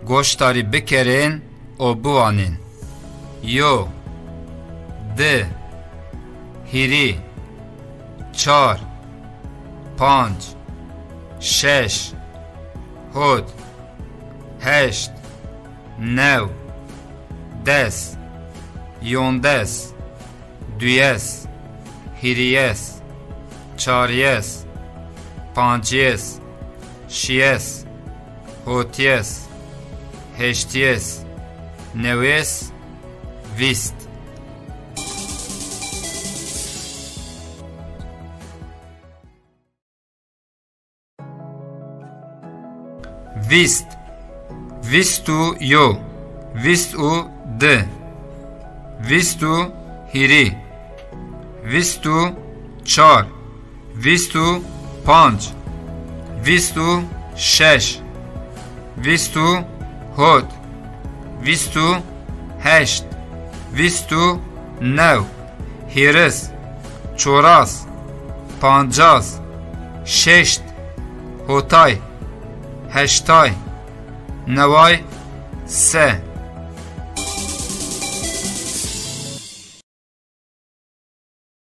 گوشتاری بکرین و بوانین. یو ده هیری 4 5 6 7 8 9 10 11 12 هیریس 4 5 6 7 8 9 20 20 20 یو 20 ده 20 هیری 20 4 20 5 20 6 20 7 20 8 20 9 هیرس چوراس 50 6 هوتای هشتای نوای 3